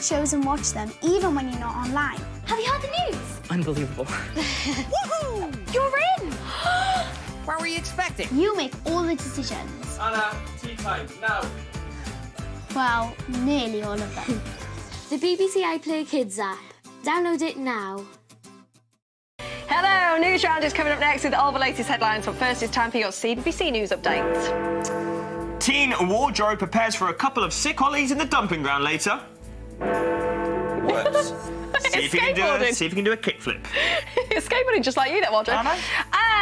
shows and watch them, even when you're not online. Have you heard the news? Unbelievable. Woohoo! You're in! What were you expecting? You make all the decisions. Anna, tea time, now. Well, nearly all of them. The BBC iPlayer Kids app. Download it now. Hello, News Round is coming up next with all the latest headlines, but first it's time for your CBBC News update. Teen wardrobe prepares for a couple of sick ollies in the dumping ground later. Works. See if you can do a kickflip. Skateboarding just like you, that Wardrobe. I know.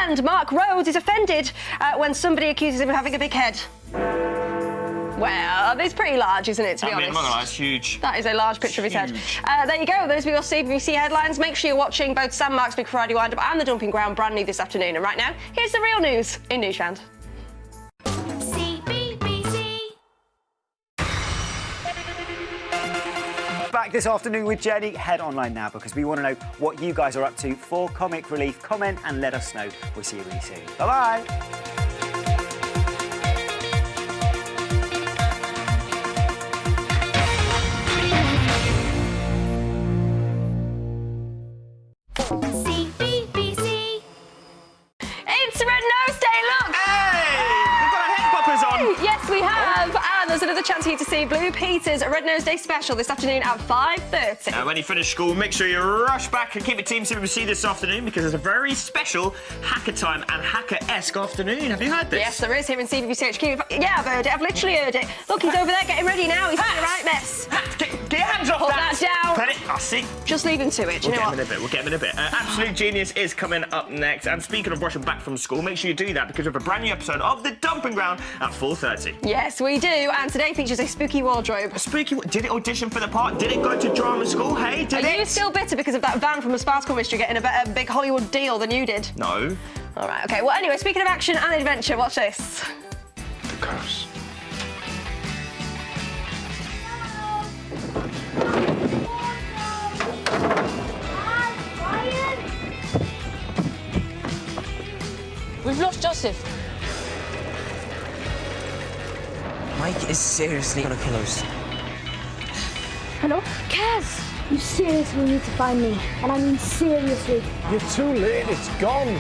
And Mark Rhodes is offended when somebody accuses him of having a big head. Well, it's pretty large, isn't it, to be honest? I'm not gonna lie, it's huge. That is a large picture of his head. There you go, those were your CBBC headlines. Make sure you're watching both Sam Mark's Big Friday Wind-Up and the Dumping Ground, brand new this afternoon. And right now, here's the real news in Newsround. CBBC. Back this afternoon with Jenny. Head online now because we want to know what you guys are up to for Comic Relief. Comment and let us know. We'll see you really soon. Bye-bye. CBBC. It's Red Nose Day, look! Hey! We've got our head poppers on! Yes, we have. And there's another chance for you to see Blue Peter's Red Nose Day special this afternoon at 5:30. When you finish school, make sure you rush back and keep it Team CBBC this afternoon because there's a very special hacker time and hacker-esque afternoon. Have you heard this? Yes, there is here in CBBC HQ. Yeah, I've heard it. I've literally heard it. Look, he's over there getting ready now. He's in the right mess. Get your hands off Put that down. Put it. I see. Just leave him to it. Do you know what? We'll get him in a bit. Absolute Genius is coming up next. And speaking of rushing back from school, make sure you do that because we have a brand new episode of The Dumping Ground at 4:30. Yes, we do. And today features a spooky wardrobe. A spooky. Did it audition for the part? Did it go to drama school? Hey, did Are it? you still bitter because of that van from a Sparkle Mystery getting a better big Hollywood deal than you did? No. All right, OK. Well, anyway, speaking of action and adventure, watch this. The curse. We've lost Joseph. Mike is seriously gonna kill us. Hello? Kaz! You seriously need to find me. And I mean seriously. You're too late, it's gone.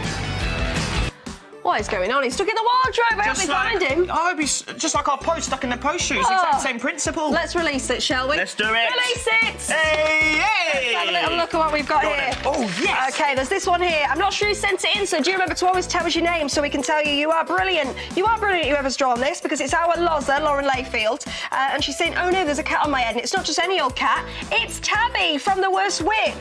What is going on? He's stuck in the wardrobe. I hope they find him. Oh, it'd be just like our post stuck in the post shoes. Exact same principle. Let's release it, shall we? Let's do it. Release it! Hey, Let's hey! have a little look at what we've got here. Oh, yes! OK, there's this one here. I'm not sure who sent it in, so do remember to always tell us your name so we can tell you you are brilliant. You are brilliant, whoever's drawn this, because it's our Loza, Lauren Layfield, and she's saying, oh no, there's a cat on my head, and it's not just any old cat, it's Tabby from The Worst Witch.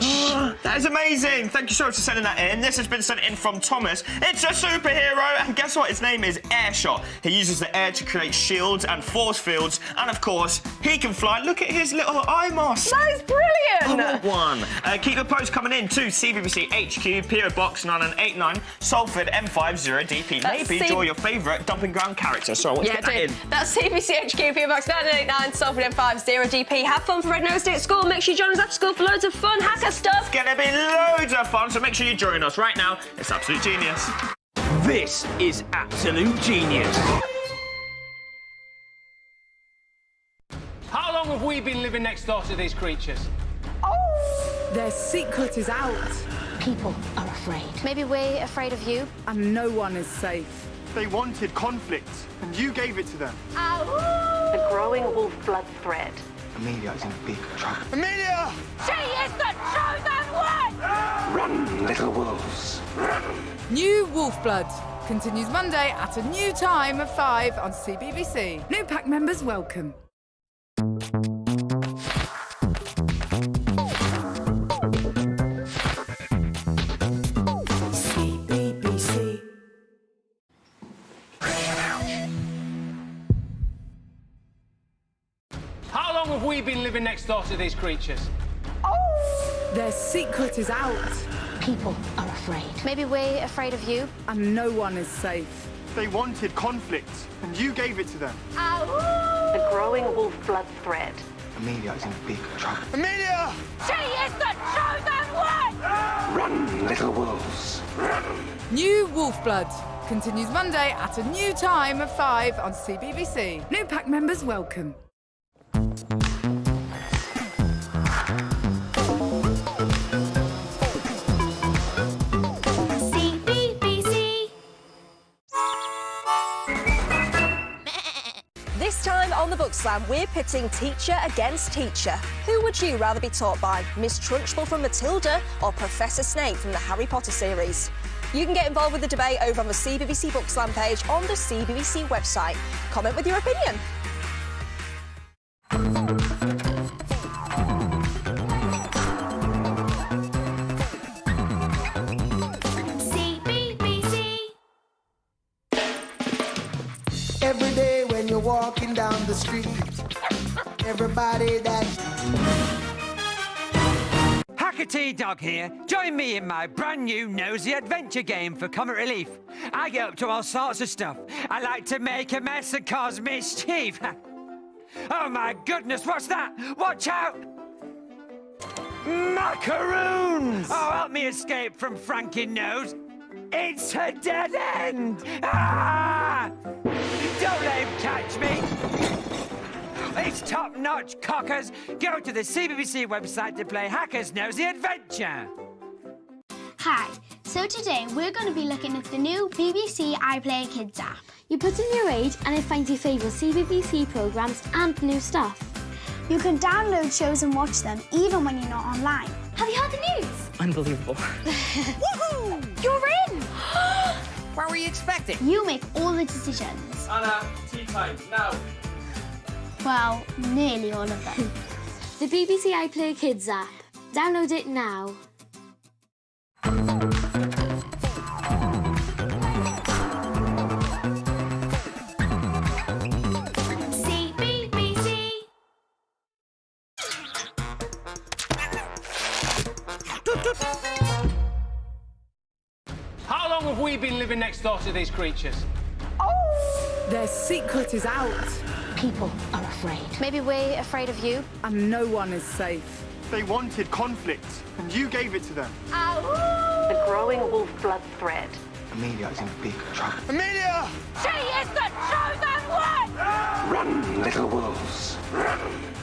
That is amazing. Thank you so much for sending that in. This has been sent in from Thomas. It's a superhero, and guess what? His name is Airshot. He uses the air to create shields and force fields, and of course, he can fly. Look at his little eye mask. That is brilliant. I want one. Keep the post coming in to CBBC HQ, PO Box 9989, Salford M50DP. Maybe draw your favourite Dumping Ground character. So I want to get that in. That's CBC HQ, PO Box 9989, Salford M50DP. Have fun for Red Nose Day at school. Make sure you join us after school for loads of fun hacker stuff. It's going to be loads of fun, so make sure you join us right now. It's Absolute Genius. This is Absolute Genius. How long have we been living next door to these creatures? Their secret is out, People are afraid. Maybe we're afraid of you. and no one is safe. They wanted conflict, and you gave it to them. The growing wolf blood thread. Amelia is in big trouble. Amelia! She is the chosen one! Run, little wolves. New Wolf Blood continues Monday at a new time of 5 on CBBC. New pack members welcome. CBBC. How long have we been living next door to these creatures? Their secret is out, People are afraid. Maybe we're afraid of you. and no one is safe. They wanted conflict, and you gave it to them. The growing wolf blood thread. Amelia is in big trouble. Amelia! She is the chosen one! Run, little wolves. New Wolf Blood continues Monday at a new time of 5 on CBBC. New pack members welcome. Book Slam, we're pitting teacher against teacher. Who would you rather be taught by? Miss Trunchbull from Matilda or Professor Snape from the Harry Potter series? You can get involved with the debate over on the CBBC Book Slam page on the CBBC website. Comment with your opinion. CBBC. Every day when you're walking down the street, everybody that... Hilarity Dog here. Join me in my brand new nosy adventure game for comic relief. I get up to all sorts of stuff. I like to make a mess and cause mischief. Oh my goodness, what's that? Watch out! Macaroons! Oh, help me escape from Frankie Nose. It's a dead end! Ah! Don't let him catch me! It's top-notch, cockers! Go to the CBBC website to play Hacker's Nosy Adventure! Hi, so today we're going to be looking at the new BBC iPlayer Kids app. You put in your age and it finds your favourite CBBC programmes and new stuff. You can download shows and watch them even when you're not online. Have you heard the news? Unbelievable. Woohoo! You're in! What were you expecting? You make all the decisions. Anna, tea time, now. Well, nearly all of them. The BBC iPlayer Kids app. Download it now. CBBC. How long have we been living next door to these creatures? Their secret is out. People are afraid. Maybe we're afraid of you. And no one is safe. They wanted conflict, and you gave it to them. The growing wolf blood thread. Amelia is in big trouble. Amelia! She is the chosen one! Run, little wolves.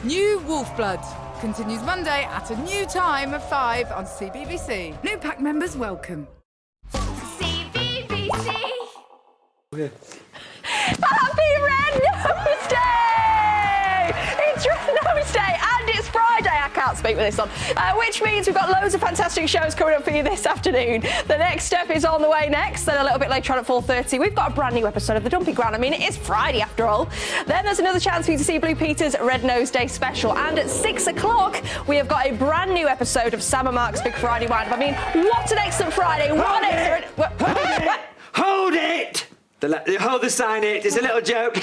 New Wolf Blood continues Monday at a new time of 5 on CBBC. New pack members welcome. CBBC. Happy Red Nose Day! It's Red Nose Day and it's Friday. I can't speak with this on. Which means we've got loads of fantastic shows coming up for you this afternoon. The next step is on the way next, then a little bit later on at 4:30. We've got a brand new episode of The Dumping Ground. I mean, it is Friday after all. Then there's another chance for you to see Blue Peter's Red Nose Day special. And at 6 o'clock, we have got a brand new episode of Sam and Mark's Big Friday Wind-Up. I mean, what an excellent Friday. What excellent... Hold it! Hold the sign, it's a little joke.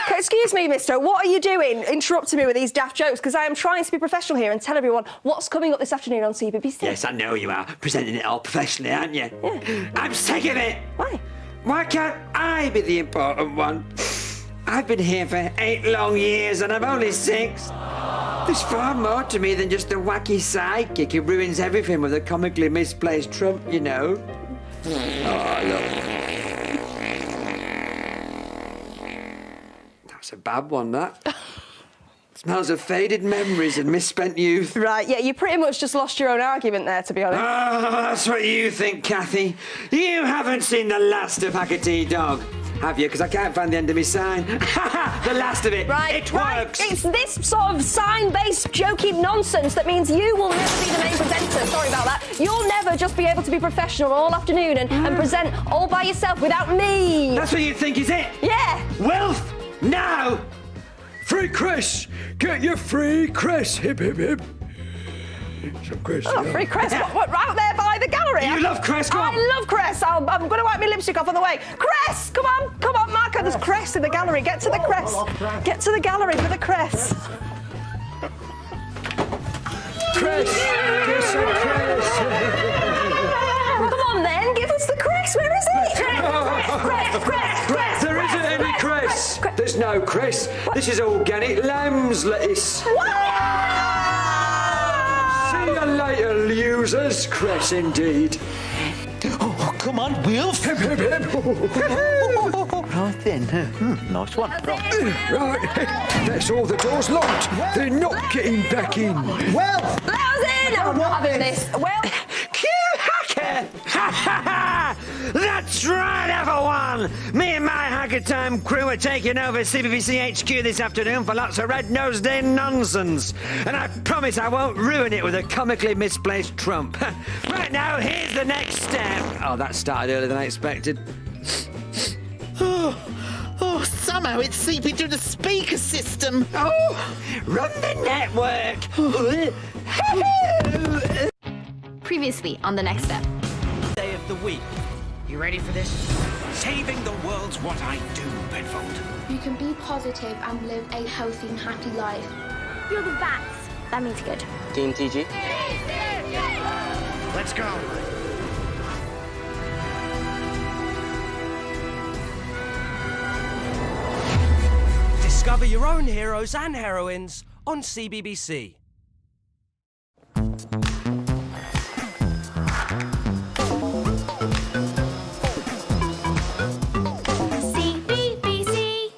Excuse me, mister, what are you doing interrupting me with these daft jokes? Because I am trying to be professional here and tell everyone what's coming up this afternoon on CBBC. Yes, I know you are. Presenting it all professionally, aren't you? Yeah. I'm sick of it. Why? Why can't I be the important one? I've been here for 8 long years and I'm only 6. There's far more to me than just a wacky sidekick who ruins everything with a comically misplaced trump, you know. Oh, look. That's a bad one, that. Smells of faded memories and misspent youth. Right, yeah, you pretty much just lost your own argument there, to be honest. Oh, that's what you think, Kathy. You haven't seen the last of Hilarity Dog, have you? Because I can't find the end of my sign. The last of it. Right, it works. It's this sort of sign-based jokey nonsense that means you will never be the main presenter. Sorry about that. You'll never just be able to be professional all afternoon and present all by yourself without me. That's what you think, is it? Yeah. Wealth now. Free Chris. Get your free Chris. Hip, hip, hip. Some Chris. Oh, yeah. free Chris. What, right there by the gallery? You love Chris, come on. I love Cress. I'm going to wipe my lipstick off on the way. Cress, come on, Marco. There's Cress in the gallery. Get to the Cress. Get to the gallery for the Cress. Cress. Get some Cress. Come on then, give us the Cress. Where is it? Cress. There isn't any Cress. There's no Cress. This is organic lamb's lettuce. See you later, losers. Cress indeed. Oh, come on, Wilf. Hip, hip, hip. Right then. Nice one. Right. That's all. The door's locked. They're not getting back in. Well, let us in. I'm not having this. Well, Q Hacker. That's right, everyone. Me and my Hacker Time crew are taking over CBBC HQ this afternoon for lots of Red-Nosed Day nonsense. And I promise I won't ruin it with a comically misplaced trump. Right now, here's the next step. Oh, that started earlier than I expected. Oh, somehow it's seeping through the speaker system. Oh, run the network. Previously on the next step. Day of the week. You ready for this? Saving the world's what I do, Bedfold. You can be positive and live a healthy and happy life. You're the bats. That means good. Team TG. Let's go. Discover your own heroes and heroines on CBBC. CBBC.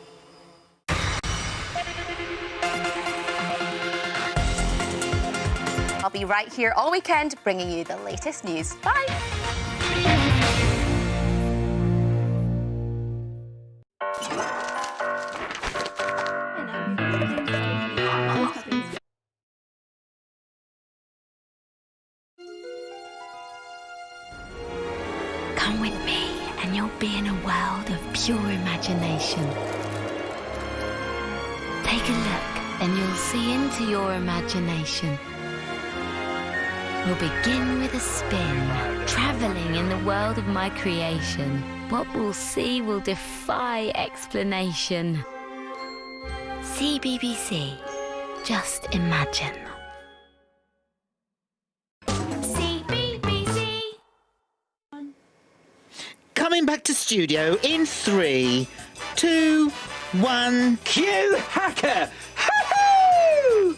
I'll be right here all weekend bringing you the latest news. Bye. Come with me and you'll be in a world of pure imagination. Take a look and you'll see into your imagination. We'll begin with a spin, travelling in the world of my creation. What we'll see will defy explanation. CBBC, just imagine. CBBC. Coming back to studio in 3, 2, 1. Cue Hacker! Hoo-hoo!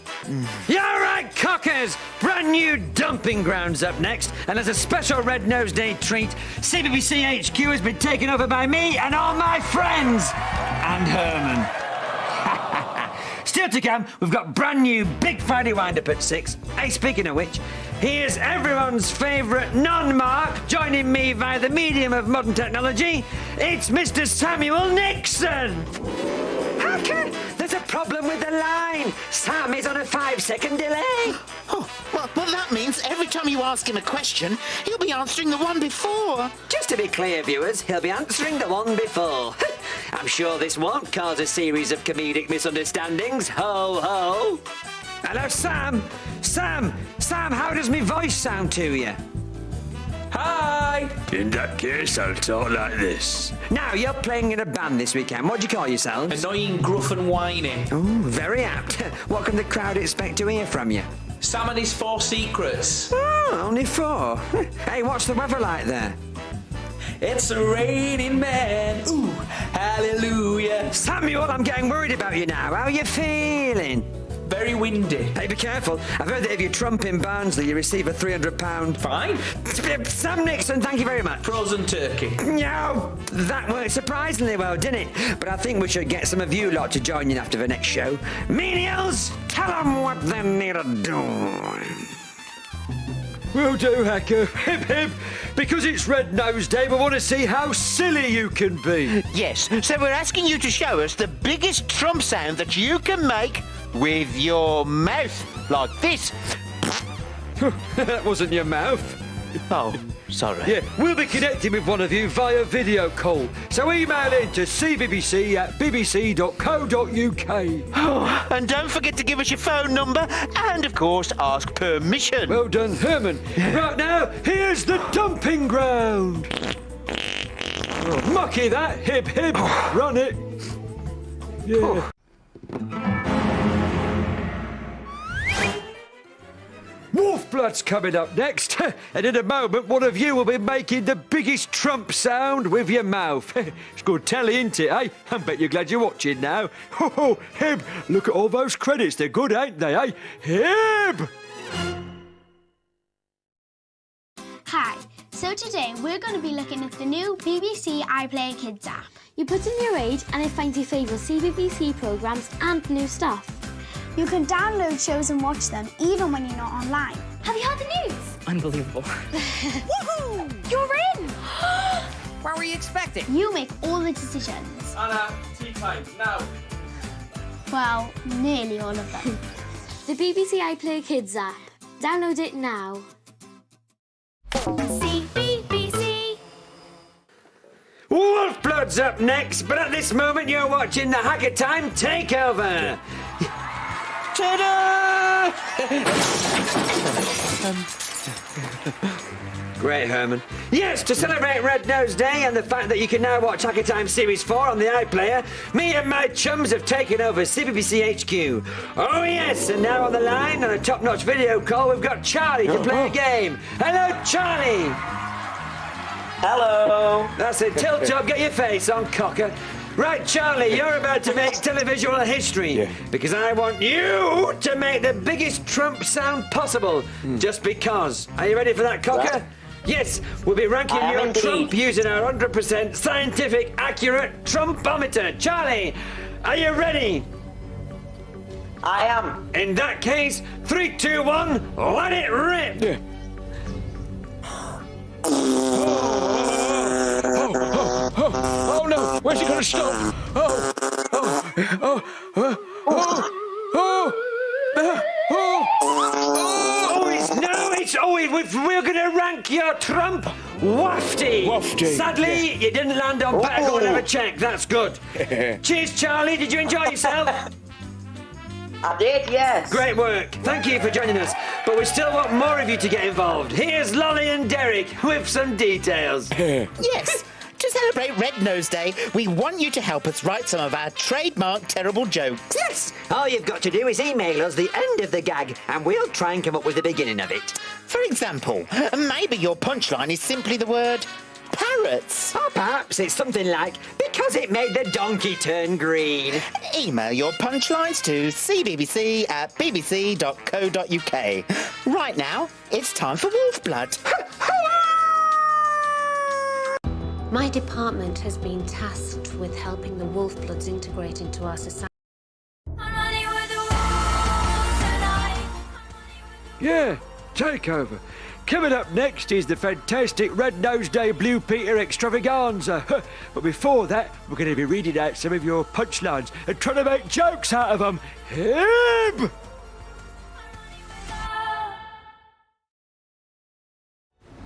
Yeah, all right, cockers! Brand new dumping grounds up next, and as a special Red-Nosed Day treat, CBBC HQ has been taken over by me and all my friends! And Herman. Still to come, we've got brand new Big Friday wind-up at 6. Hey, speaking of which, here's everyone's favourite non-Mark joining me via the medium of modern technology. It's Mr. Samuel Nixon! Hacker, there's a problem with the line. Sam is on a 5-second delay. Oh, well, that means every time you ask him a question, he'll be answering the one before. Just to be clear, viewers, he'll be answering the one before. I'm sure this won't cause a series of comedic misunderstandings. Ho, ho. Hello, Sam. Sam, how does my voice sound to you? Hi! In that case, I'll talk like this. Now, you're playing in a band this weekend. What do you call yourselves? Annoying, gruff and whiny. Oh, very apt. What can the crowd expect to hear from you? Sam and his 4 secrets. Oh, only 4. Hey, what's the weather like there? It's a raining man. Ooh, hallelujah. Samuel, I'm getting worried about you now. How are you feeling? Very windy. Hey, be careful. I've heard that if you trump in Barnsley, you receive a £300 fine. Sam Nixon, thank you very much. Frozen turkey. No, that worked surprisingly well, didn't it? But I think we should get some of you lot to join in after the next show. Menials, tell them what they need to do. Will do, Hacker. Hip hip. Because it's Red-Nosed Day, we want to see how silly you can be. Yes, so we're asking you to show us the biggest Trump sound that you can make with your mouth, like this. That wasn't your mouth. Oh, sorry. Yeah, we'll be connecting with one of you via video call. So email in to cbbc@bbc.co.uk. Oh, and don't forget to give us your phone number and, of course, ask permission. Well done, Herman. Right now, here's the dumping ground. Oh, mucky that. Hip, hip. Run it. Yeah. Wolfblood's coming up next, and in a moment one of you will be making the biggest Trump sound with your mouth. It's good telly, isn't it, eh? I bet you're glad you're watching now. Ho, Hib, look at all those credits, they're good, ain't they, eh? Hib! Hi, so today we're going to be looking at the new BBC iPlayer Kids app. You put in your age and it finds your favourite CBBC programmes and new stuff. You can download shows and watch them even when you're not online. Have you heard the news? Unbelievable. Woohoo! You're in! What were you expecting? You make all the decisions. Anna, tea time, now. Well, nearly all of them. The BBC iPlayer Kids app. Download it now. CBBC. Wolfblood's up next, but at this moment you're watching the Hacker Time Takeover. Ta-da! Great, Herman. Yes, to celebrate Red Nose Day and the fact that you can now watch Hacker Time Series 4 on the iPlayer, me and my chums have taken over CBBC HQ. Oh yes, and now on the line on a top-notch video call, we've got Charlie to play a game. Hello, Charlie. Hello. That's it. Tilt up, get your face on, cocker. Right, Charlie, you're about to make televisual history because I want you to make the biggest Trump sound possible. Just because. Are you ready for that, cocker? Yes, we'll be ranking your Trump using our 100% scientific, accurate Trumpometer. Charlie, are you ready? I am. In that case, 3, 2, 1, let it rip! Oh no! Where's he gonna stop? We're gonna rank your Trump wafty. Sadly, you didn't land on better go and have a check. That's good. Cheers, Charlie. Did you enjoy yourself? I did, yes. Great work. Thank you for joining us. But we still want more of you to get involved. Here's Lolly and Derek with some details. Yes. To celebrate Red Nose Day, we want you to help us write some of our trademark terrible jokes. Yes! All you've got to do is email us the end of the gag, and we'll try and come up with the beginning of it. For example, maybe your punchline is simply the word parrots. Or perhaps it's something like, because it made the donkey turn green. Email your punchlines to cbbc@bbc.co.uk. Right now, it's time for Wolfblood. My department has been tasked with helping the Wolfbloods integrate into our society. Yeah, takeover. Coming up next is the fantastic Red Nose Day Blue Peter extravaganza. But before that, we're going to be reading out some of your punchlines and trying to make jokes out of them. Hip!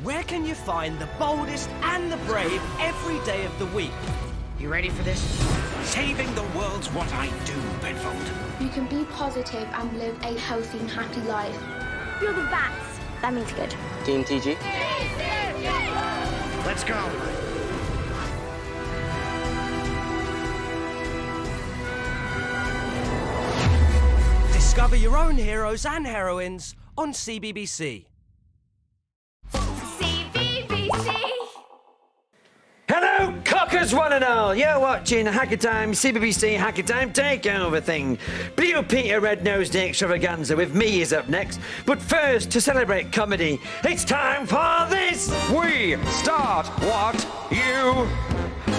Where can you find the boldest and the brave every day of the week? You ready for this? Saving the world's what I do, Bedfold. You can be positive and live a healthy and happy life. You're the best. That means good. Team TG. Let's go. Discover your own heroes and heroines on CBBC. Hello, cockers one and all. You're watching Hacker Time, CBBC Hacker Time Takeover thing. Blue Peter Red Nose Day extravaganza with me is up next. But first, to celebrate comedy, it's time for this. We start what you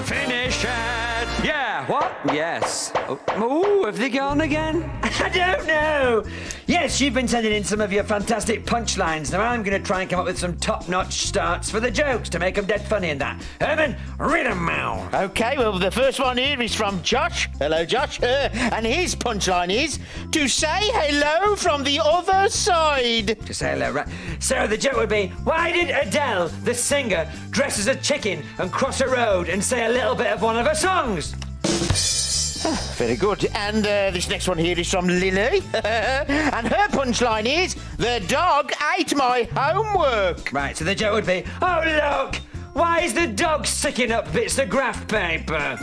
finish at. Yeah, what? Yes. Oh, have they gone again? I don't know. Yes, you've been sending in some of your fantastic punchlines. Now I'm going to try and come up with some top-notch starts for the jokes to make them dead funny and that. Herman, read them out. Okay, well, the first one here is from Josh. Hello, Josh. And his punchline is, to say hello from the other side. To say hello, right. So the joke would be, why did Adele, the singer, dress as a chicken and cross a road and say a little bit of one of her songs? Very good. And this next one here is from Lily. And her punchline is, the dog ate my homework. Right, so the joke would be, oh, look, why is the dog sticking up bits of graph paper?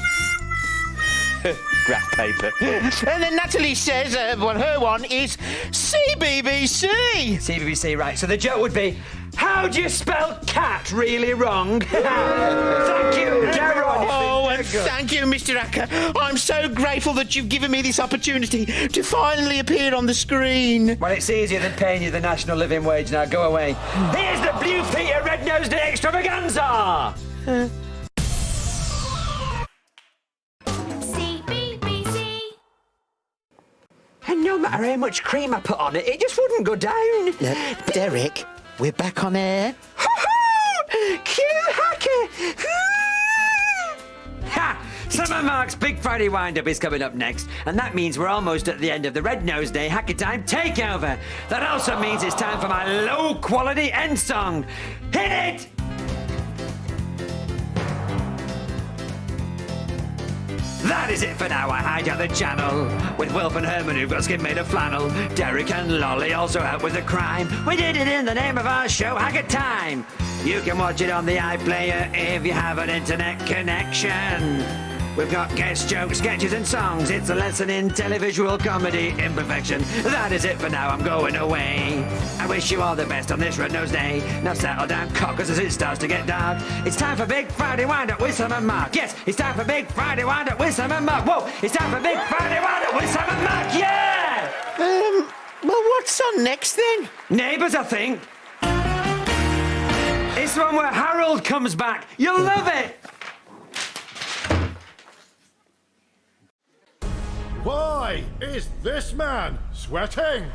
Graph paper. And then Natalie says, her one is CBBC. CBBC, right. So the joke would be, how do you spell cat really wrong? Thank you, everyone. Oh, and thank you, Mr. Acker. I'm so grateful that you've given me this opportunity to finally appear on the screen. Well, it's easier than paying you the national living wage now. Go away. Here's the Blue Peter Red Nose Day extravaganza. CBBC. And no matter how much cream I put on it, it just wouldn't go down. Derek, we're back on air. Cue Hacker. it. Summer Mark's Big Friday Wind-Up is coming up next, and that means we're almost at the end of the Red Nose Day Hacker Time Takeover. That also means it's time for my low-quality end song. Hit it! That is it for now. I hijack the channel with Wilf and Herman, who've got skin made of flannel. Derek and Lolly also help with the crime. We did it in the name of our show, Hacker Time. You can watch it on the iPlayer if you have an internet connection. We've got guest jokes, sketches and songs. It's a lesson in televisual comedy imperfection. That is it for now. I'm going away. I wish you all the best on this Red Nose Day. Now settle down, cockers, as it starts to get dark. It's time for Big Friday Wind-Up with Sam and Mark. Yes, it's time for Big Friday Wind-Up with Sam and Mark. Whoa, it's time for Big Friday Wind-Up with Sam and Mark. Yeah! Well, what's on next then? Neighbours, I think. It's the one where Harold comes back. You'll love it. Why is this man sweating?